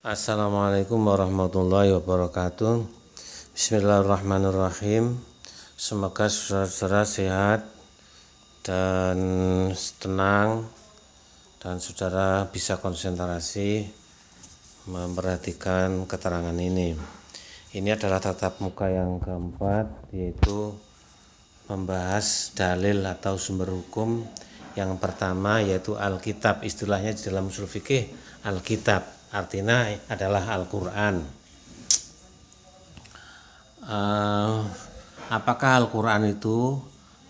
Assalamualaikum warahmatullahi wabarakatuh. Bismillahirrahmanirrahim. Semoga saudara-saudara sehat dan tenang, dan saudara bisa konsentrasi memperhatikan keterangan ini. Ini adalah tatap muka yang keempat, yaitu membahas dalil atau sumber hukum. Yang pertama yaitu Alkitab, istilahnya di dalam ushul fikih Alkitab artinya adalah Al-Quran. Apakah Al-Quran itu?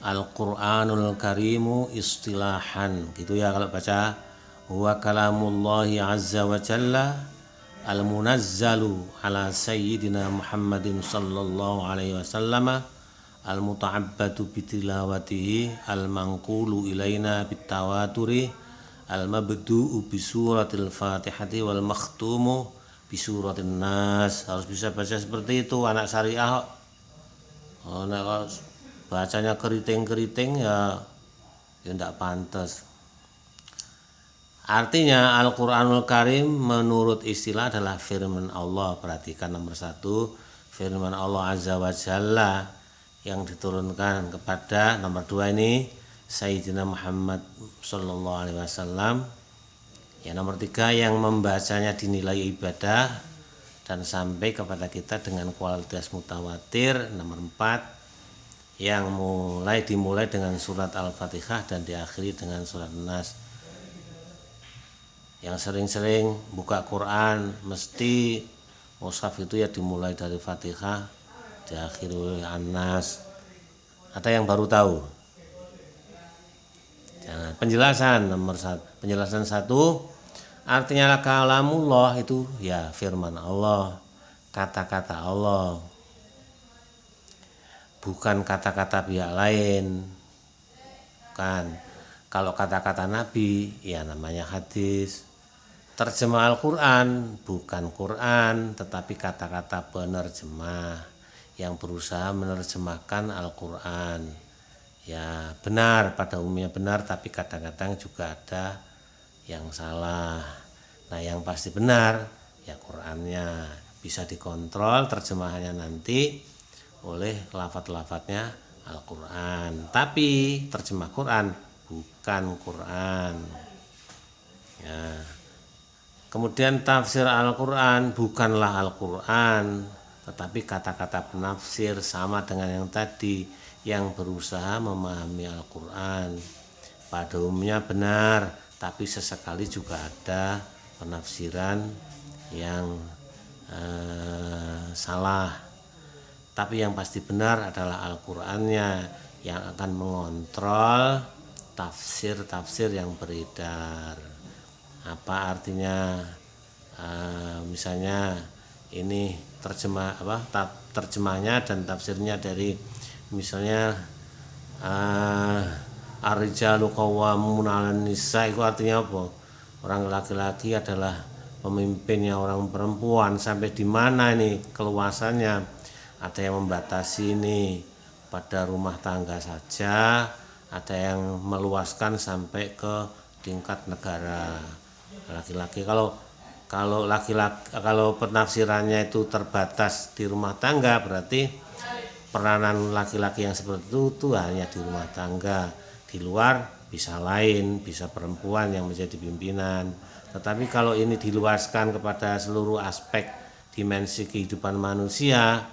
Al-Quranul Karimu istilahan, gitu ya kalau baca. Huwa kalamullahi azza wa jalla al-munazzalu ala sayyidina Muhammadin sallallahu alaihi wasallam al-muta'abbadu bitilawatihi al-manqulu ilaina bitawaturi al-mabdu'u bisuratil fatihati wal makhtumu bisuratin nas. Harus bisa baca seperti itu anak syariah. Kalau bacanya keriting-keriting ya tidak pantas. Artinya Al-Quranul Karim menurut istilah adalah firman Allah. Perhatikan nomor 1, firman Allah Azza wa Jalla yang diturunkan kepada nomor 2 ini Sayyidina Muhammad sallallahu alaihi wasallam. Ya, nomor 3 yang membacanya dinilai ibadah dan sampai kepada kita dengan kualitas mutawatir. Nomor 4 yang dimulai dengan surat Al-Fatihah dan diakhiri dengan surat Nas. Yang sering-sering buka Quran mesti mushaf itu ya dimulai dari Fatihah diakhiri An-Nas. Ada yang baru tahu? Penjelasan nomor 1. Penjelasan 1 artinya kalamullah itu ya firman Allah, kata-kata Allah, bukan kata-kata pihak lain. Kan kalau kata-kata Nabi ya namanya hadis. Terjemah Al-Quran bukan Quran, tetapi kata-kata penerjemah yang berusaha menerjemahkan Al-Quran. Ya benar, pada umumnya benar, tapi kadang-kadang juga ada yang salah. Nah yang pasti benar ya Qurannya, bisa dikontrol terjemahannya nanti oleh lafadz-lafadznya Al-Quran, tapi terjemah Quran bukan Quran ya. Kemudian tafsir Al-Quran bukanlah Al-Quran, tetapi kata-kata penafsir sama dengan yang tadi, yang berusaha memahami Al-Quran. Pada umumnya benar, tapi sesekali juga ada penafsiran yang salah. Tapi yang pasti benar adalah Al-Qurannya yang akan mengontrol tafsir-tafsir yang beredar. Apa artinya? Misalnya ini terjemahnya dan tafsirnya dari misalnya ar-rijalu qawwamuna 'alan nisa, itu artinya apa? Orang laki-laki adalah pemimpinnya orang perempuan. Sampai di mana ini keluasannya? Ada yang membatasi ini pada rumah tangga saja, ada yang meluaskan sampai ke tingkat negara. Laki-laki kalau penafsirannya itu terbatas di rumah tangga, berarti peranan laki-laki yang seperti itu hanya di rumah tangga. Di luar bisa lain, bisa perempuan yang menjadi pimpinan. Tetapi kalau ini diluaskan kepada seluruh aspek dimensi kehidupan manusia,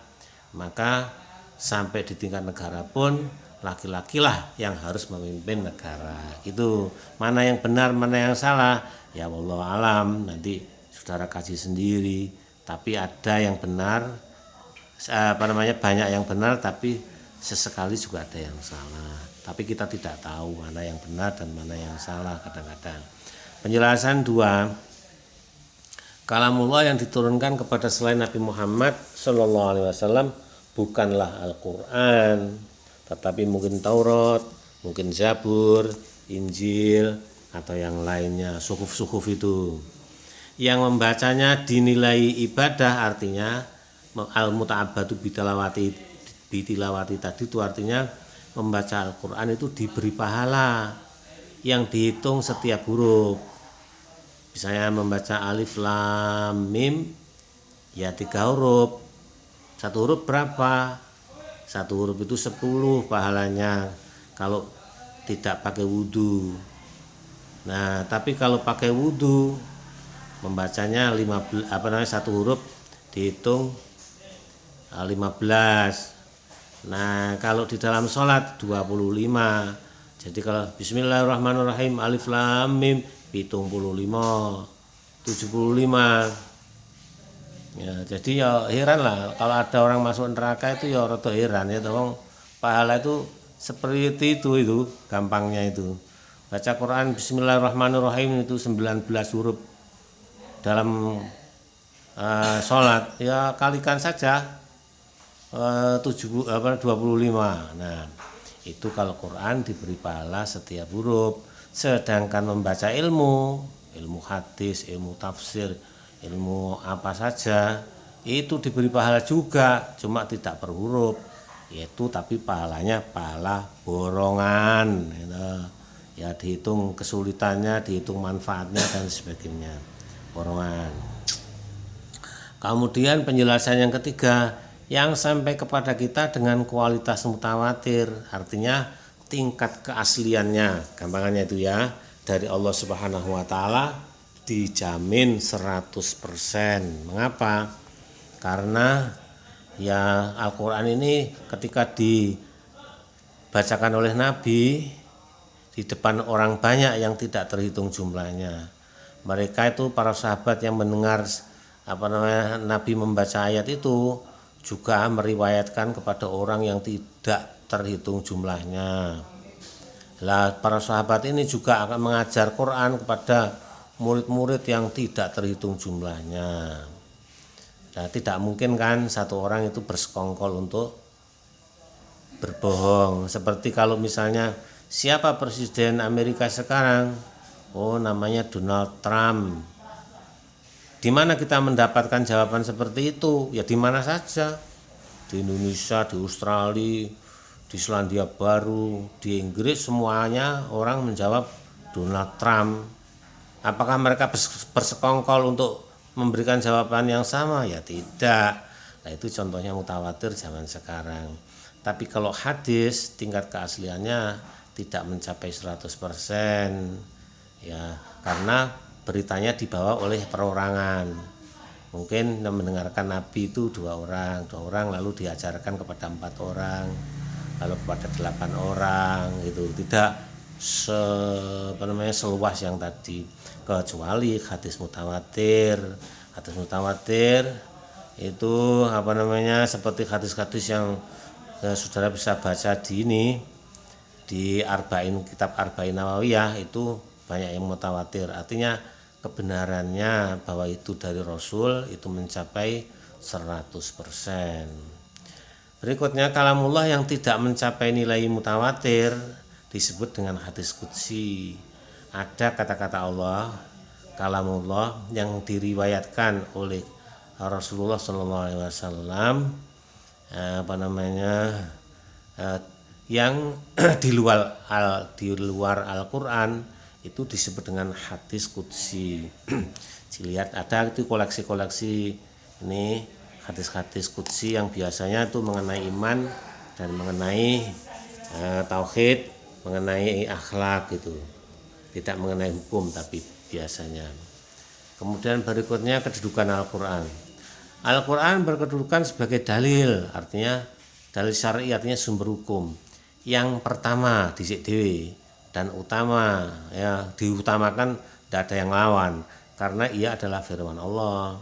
maka sampai di tingkat negara pun laki-lakilah yang harus memimpin negara. Itu mana yang benar, mana yang salah, ya wallahu alam, nanti saudara kaji sendiri. Tapi ada yang benar, banyak yang benar, tapi sesekali juga ada yang salah. Tapi kita tidak tahu mana yang benar dan mana yang salah kadang-kadang. Penjelasan 2, kalamullah yang diturunkan kepada selain Nabi Muhammad sallallahu alaihi wasallam bukanlah Al-Quran, tetapi mungkin Taurat, mungkin Zabur, Injil, atau yang lainnya, suhuf-suhuf itu. Yang membacanya dinilai ibadah, artinya al-muta'abbadu bitilawati tadi itu artinya membaca Al-Quran itu diberi pahala yang dihitung setiap huruf. Misalnya membaca alif lam mim, ya 3 huruf. 1 huruf berapa? 1 huruf itu 10 pahalanya kalau tidak pakai wudhu. Nah, tapi kalau pakai wudhu, membacanya 15, 1 huruf dihitung 15. Nah, kalau di dalam sholat 25. Jadi kalau bismillahirrahmanirrahim alif lam mim 75, 75. Ya, jadi ya heran lah kalau ada orang masuk neraka itu ya rada heran ya toh, pahala itu seperti itu gampangnya itu. Baca Quran bismillahirrahmanirrahim itu 19 huruf dalam sholat, ya kalikan saja 25. Nah, itu kalau Quran diberi pahala setiap huruf. Sedangkan membaca ilmu hadis, ilmu tafsir, ilmu apa saja itu diberi pahala juga, cuma tidak per huruf, yaitu tapi pahalanya pahala borongan gitu. Ya dihitung kesulitannya, dihitung manfaatnya dan sebagainya, borongan. Kemudian penjelasan yang ketiga, yang sampai kepada kita dengan kualitas mutawatir, artinya tingkat keasliannya, gampangannya itu ya, dari Allah Subhanahu wa taala dijamin 100%. Mengapa? Karena ya Al-Qur'an ini ketika dibacakan oleh Nabi di depan orang banyak yang tidak terhitung jumlahnya. Mereka itu para sahabat yang mendengar Nabi membaca ayat itu juga meriwayatkan kepada orang yang tidak terhitung jumlahnya. Lah para sahabat ini juga akan mengajar Quran kepada murid-murid yang tidak terhitung jumlahnya. Nah, tidak mungkin kan satu orang itu bersekongkol untuk berbohong. Seperti kalau misalnya siapa presiden Amerika sekarang? Oh, namanya Donald Trump. Di mana kita mendapatkan jawaban seperti itu? Ya di mana saja. Di Indonesia, di Australia, di Selandia Baru, di Inggris, semuanya orang menjawab Donald Trump. Apakah mereka bersekongkol untuk memberikan jawaban yang sama? Ya tidak. Nah, itu contohnya mutawatir zaman sekarang. Tapi kalau hadis tingkat keasliannya tidak mencapai 100%. Ya, karena beritanya dibawa oleh perorangan. Mungkin mendengarkan Nabi itu 2 orang lalu diajarkan kepada 4 orang, lalu kepada 8 orang gitu. Tidak seluas yang tadi, kecuali hadis mutawatir. Hadis mutawatir itu seperti hadis-hadis yang saudara bisa baca di kitab Arba'in Nawawiyah, itu banyak yang mutawatir. Artinya kebenarannya bahwa itu dari Rasul itu mencapai 100%. Berikutnya kalamullah yang tidak mencapai nilai mutawatir disebut dengan hadis qudsi. Ada kata-kata Allah, kalamullah yang diriwayatkan oleh Rasulullah SAW yang di luar Al-Qur'an itu disebut dengan hadis qudsi. Dilihat ada itu koleksi-koleksi ini hadis-hadis qudsi yang biasanya itu mengenai iman dan mengenai tauhid, mengenai akhlak gitu. Tidak mengenai hukum tapi biasanya. Kemudian berikutnya kedudukan Al-Qur'an. Al-Qur'an berkedudukan sebagai dalil, artinya dalil syar'i, artinya sumber hukum. Yang pertama dhisik dhewe dan utama, ya diutamakan, tidak ada yang lawan karena ia adalah firman Allah.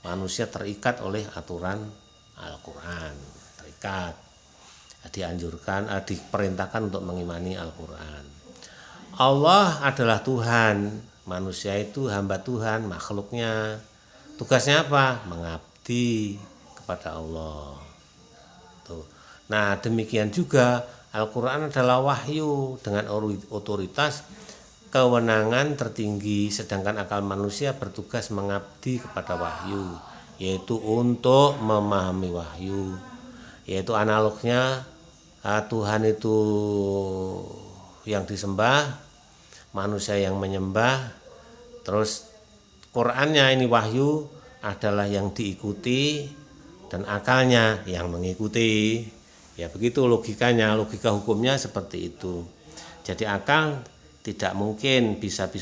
Manusia terikat oleh aturan Al-Qur'an, terikat, dianjurkan, diperintahkan untuk mengimani Al-Qur'an. Allah adalah Tuhan, manusia itu hamba Tuhan, makhluknya. Tugasnya apa? Mengabdi kepada Allah. Tuh. Nah, demikian juga Al-Qur'an adalah wahyu dengan otoritas kewenangan tertinggi, sedangkan akal manusia bertugas mengabdi kepada wahyu, yaitu untuk memahami wahyu. Yaitu analognya Tuhan itu yang disembah, manusia yang menyembah, terus Qur'annya ini wahyu adalah yang diikuti dan akalnya yang mengikuti. Ya begitu logikanya, logika hukumnya seperti itu. Jadi akal tidak mungkin bisa di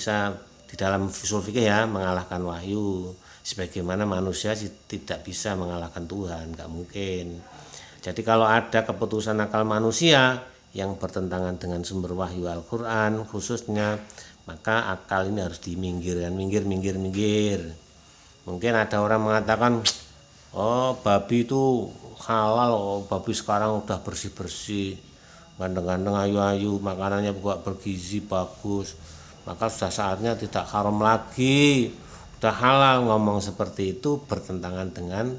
dalam usul fikih ya mengalahkan wahyu. Sebagaimana manusia tidak bisa mengalahkan Tuhan, nggak mungkin. Jadi kalau ada keputusan akal manusia yang bertentangan dengan sumber wahyu Al-Quran khususnya, maka akal ini harus diminggirkan, minggir. Mungkin ada orang mengatakan, oh babi itu halal, oh babi sekarang udah bersih-bersih, ganteng-ganteng, ayu-ayu, makanannya juga bergizi bagus, maka sudah saatnya tidak haram lagi, udah halal. Ngomong seperti itu bertentangan dengan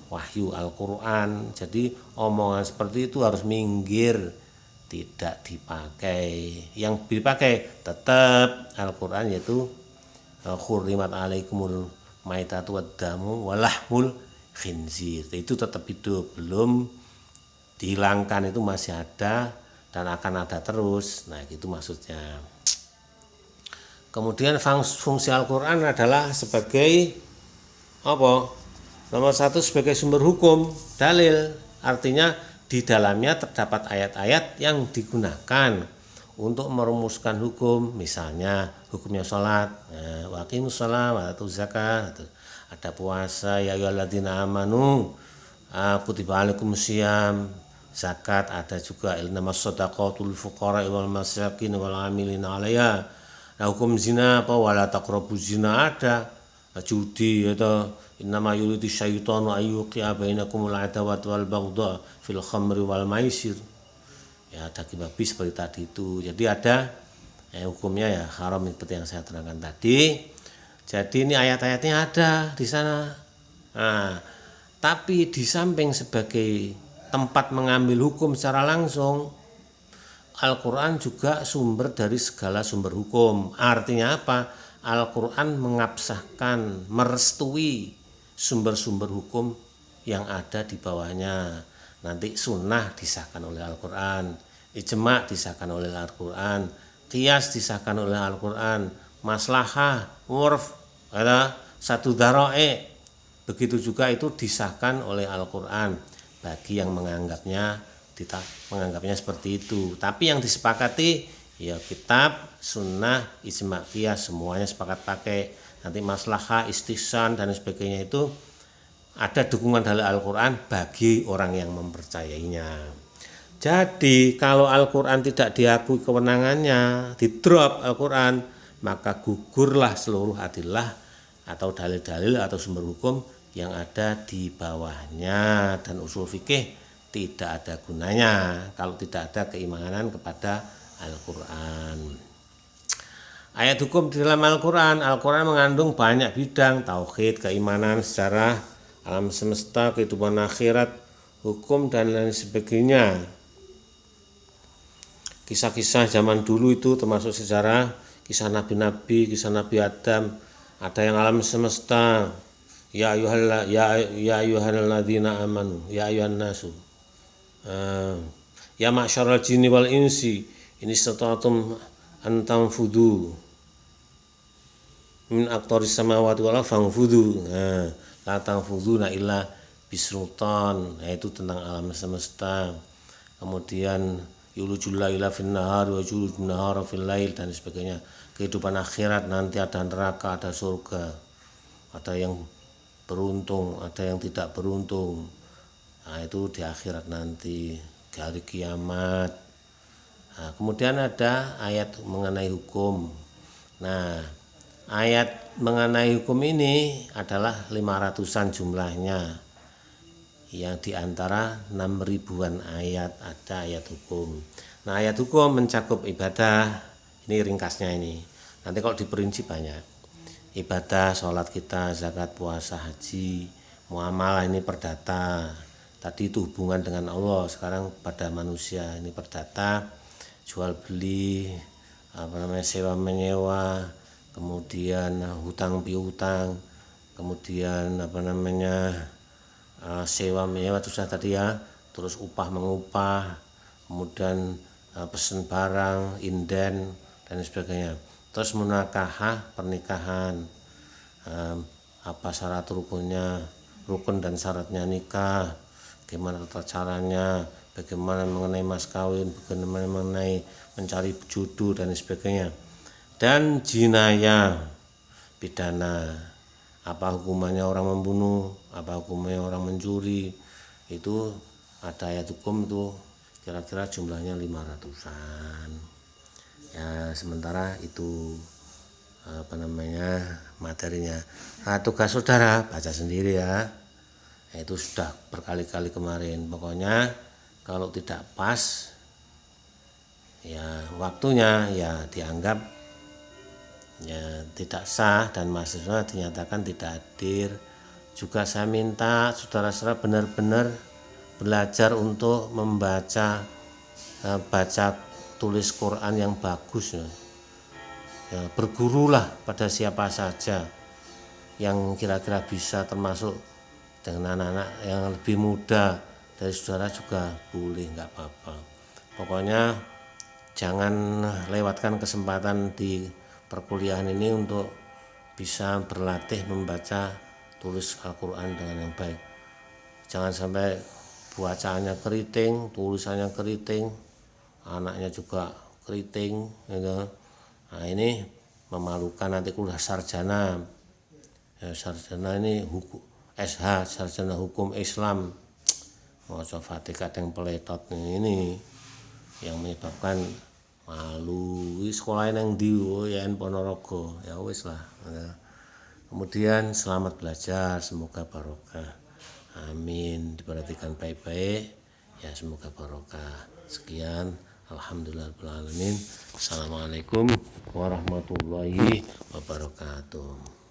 wahyu Al-Quran. Jadi omongan seperti itu harus minggir, tidak dipakai. Yang dipakai tetap Al-Quran, yaitu hurrimat alaikumul maitatu waddamu walahmul khinzir. Itu tetap hidup, belum dihilangkan, itu masih ada dan akan ada terus. Nah itu maksudnya. Kemudian fungsi Al-Quran adalah sebagai apa? Nomor satu sebagai sumber hukum, dalil. Artinya di dalamnya terdapat ayat-ayat yang digunakan untuk merumuskan hukum. Misalnya hukumnya sholat, waqimus sholat, wa atuz zakat, ada puasa, ya ayyuhalladzina amanu kutiba alaikumus syiyam, zakat, ada juga innamas shadaqatul fuqara wal masakin wal amilina 'alaiha. Nah hukum zina apa, wala taqrabuz zina, ada judi atau innama yuridu syaitanu ayyuqi'a bainakumul adawata wal baghdha fil khamri wal maisir. Ya daging babi seperti tadi itu. Jadi ada hukumnya ya haram seperti yang saya terangkan tadi. Jadi ini ayat-ayatnya ada di sana. Nah, tapi di samping sebagai tempat mengambil hukum secara langsung, Al-Quran juga sumber dari segala sumber hukum. Artinya apa? Al-Quran mengabsahkan, merestui sumber-sumber hukum yang ada di bawahnya. Nanti sunnah disahkan oleh Al-Quran, ijma' disahkan oleh Al-Quran, qiyas disahkan oleh Al-Quran, maslahah, urf, ada satu dara'i, begitu juga itu disahkan oleh Al-Quran bagi yang menganggapnya seperti itu. Tapi yang disepakati ya kitab, sunnah, ijma', qiyas, semuanya sepakat pakai. Nanti maslahah, istihsan dan sebagainya itu ada dukungan dari Al-Quran bagi orang yang mempercayainya. Jadi kalau Al-Quran tidak diakui kewenangannya, di-drop Al-Quran, maka gugurlah seluruh adillah atau dalil-dalil atau sumber hukum yang ada di bawahnya. Dan usul fikih tidak ada gunanya kalau tidak ada keimanan kepada Al-Quran. Ayat hukum di dalam Al-Quran mengandung banyak bidang, tauhid, keimanan secara alam semesta, kehidupan akhirat, hukum dan lain sebagainya. Kisah-kisah zaman dulu itu termasuk sejarah, kisah nabi-nabi, kisah Nabi Adam, ada yang alam semesta, ya ayyuhalladzina amanu, ya ayyuhan nasu, ya ma'syaral jinni wal insi, ini istata'tum an tanfudu min aqtaris samawati wal fanfudu, la tanfuduna illa bisultan. Nah itu tentang alam semesta. Kemudian yulujul laila fin nahar wa yulujul nahara fil lail dan sebagainya. Kehidupan akhirat, nanti ada neraka, ada surga, ada yang beruntung, ada yang tidak beruntung. Nah itu di akhirat nanti, di hari kiamat. Nah, kemudian ada ayat mengenai hukum. Nah ayat mengenai hukum ini adalah 500-an jumlahnya, yang diantara 6.000-an ayat ada ayat hukum. Nah ayat hukum mencakup ibadah, ini ringkasnya ini. Nanti kalau diperinci banyak. Ibadah, sholat kita, zakat, puasa, haji, muamalah ini perdata. Tadi itu hubungan dengan Allah, sekarang pada manusia ini perdata, jual beli, sewa menyewa, kemudian hutang piutang, kemudian sewa menyewa itu sudah tadi ya, terus upah mengupah, kemudian pesen barang, inden dan sebagainya. Terus munakahah, pernikahan. apa syarat rukun dan syaratnya nikah, bagaimana tata caranya, bagaimana mengenai mas kawin, bagaimana mengenai mencari jodoh dan sebagainya. Dan jinayah, pidana, apa hukumannya orang membunuh, apa hukumannya orang mencuri, itu ada ayat hukum itu kira-kira jumlahnya 500-an. Ya sementara itu materinya. Nah, tugas saudara baca sendiri ya. Itu sudah berkali-kali kemarin. Pokoknya kalau tidak pas ya waktunya ya dianggap ya tidak sah dan mahasiswa dinyatakan tidak hadir. Juga saya minta saudara-saudara benar-benar belajar untuk membaca baca tulis Quran yang bagus ya. Bergurulah pada siapa saja yang kira-kira bisa, termasuk dengan anak-anak yang lebih muda dari saudara juga boleh, nggak apa-apa. Pokoknya jangan lewatkan kesempatan di perkuliahan ini untuk bisa berlatih membaca tulis Al-Quran dengan yang baik. Jangan sampai bacaannya keriting, tulisannya keriting, anaknya juga keriting gitu. Nah ini memalukan, nanti kuliah sarjana ya, sarjana ini SH, sarjana hukum Islam, maca Fatihah yang peletot ini yang menyebabkan malu. Sekolah yang di UIN Ponorogo ya wis lah. Kemudian selamat belajar, semoga barokah, amin, diperhatikan baik-baik ya, semoga barokah. Sekian, alhamdulillahirabbil alamin. Assalamualaikum warahmatullahi wabarakatuh.